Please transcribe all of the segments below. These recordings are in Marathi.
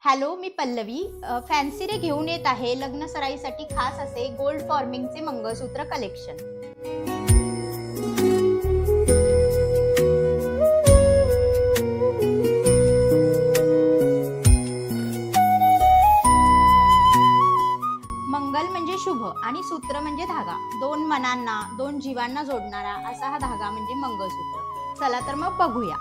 हॅलो, मी पल्लवी. फॅन्सी रे घेऊन येत आहे लग्न सराईसाठी खास असे गोल्ड फॉर्मिंगचे मंगळसूत्र कलेक्शन. मंगल म्हणजे शुभ आणि सूत्र म्हणजे धागा. दोन मनांना, दोन जीवांना जोडणारा असा हा धागा म्हणजे मंगळसूत्र. चला तर मग बघूया.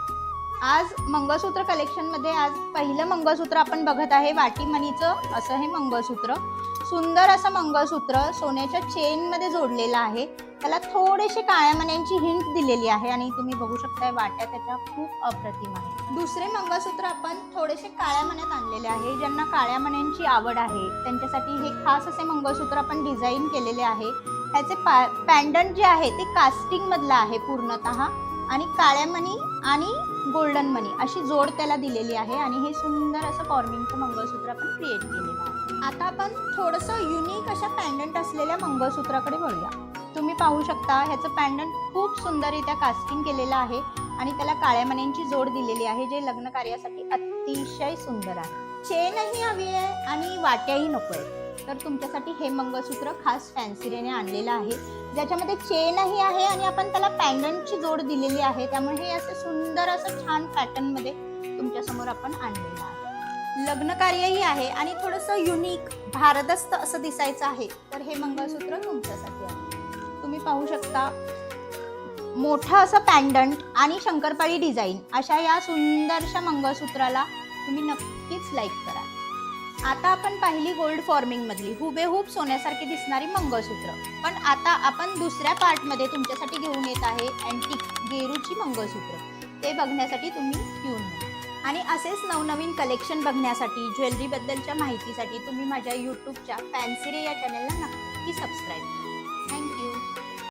आज मंगळसूत्र कलेक्शनमध्ये आज पहिलं मंगळसूत्र आपण बघत आहे वाटीमणीचं असं हे मंगळसूत्र. सुंदर असं मंगळसूत्र सोन्याच्या चेनमध्ये जोडलेलं आहे. त्याला थोडेसे काळ्या मण्यांची हिंट दिलेली आहे आणि तुम्ही बघू शकताय वाट्या त्याच्या खूप अप्रतिम आहे. दुसरे मंगळसूत्र आपण थोडेसे काळ्या मण्यात आणलेले आहे. ज्यांना काळ्या मण्यांची आवड आहे त्यांच्यासाठी हे खास असे मंगळसूत्र आपण डिझाईन केलेले आहे. ह्याचे पॅन्डंट जे आहे ते कास्टिंग मधलं आहे पूर्णतः आणि काळ्या मणी आणि गोल्डन मनी अशी जोड त्याला दिलेली आहे आणि हे सुंदर असं फॉर्मिंगचं मंगळसूत्र आपण क्रिएट केलेलं आहे. आता आपण थोडंसं युनिक अशा पॅन्डंट असलेल्या मंगळसूत्राकडे वळूया. तुम्ही पाहू शकता ह्याचं पॅन्डंट खूप सुंदररित्या कास्टिंग केलेलं आहे आणि त्याला काळ्या मण्यांची जोड दिलेली आहे जे लग्न कार्यासाठी अतिशय सुंदर आहे. चेनही हवी आहे आणि वाट्याही नको आहे तर तुमच्यासाठी हे मंगळसूत्र खास फॅन्सी आणलेलं आहे ज्याच्यामध्ये चेनही आहे आणि आपण त्याला पॅन्डंटची जोड दिलेली आहे. त्यामुळे हे असं सुंदर असं छान पॅटर्नमध्ये तुमच्यासमोर आपण आणलेलं आहे. लग्न कार्यही आहे आणि थोडंसं युनिक भारदस्त असं दिसायचं आहे तर हे मंगळसूत्र तुमच्यासाठी आहे. तुम्ही पाहू शकता मोठं असं पॅन्डंट आणि शंकरपाळी डिझाईन अशा या सुंदरशा मंगळसूत्राला तुम्ही नक्कीच लाईक करा. आता आपण पाहिली गोल्ड फॉर्मिंग मधली हुबेहूब सोन्यासारखी दिसणारी मंगळसूत्र. पण आता आपण दुसऱ्या पार्टमध्ये तुमच्यासाठी घेऊन येत आहे अँटिक गेरूची मंगळसूत्र. ते बघण्यासाठी तुम्ही ट्यून व्हा आणि असेच नवनवीन कलेक्शन बघण्यासाठी ज्वेलरी बद्दलच्या माहितीसाठी तुम्ही माझ्या यूट्यूबच्या फॅन्सी रे या चॅनलला नक्की सबस्क्राईब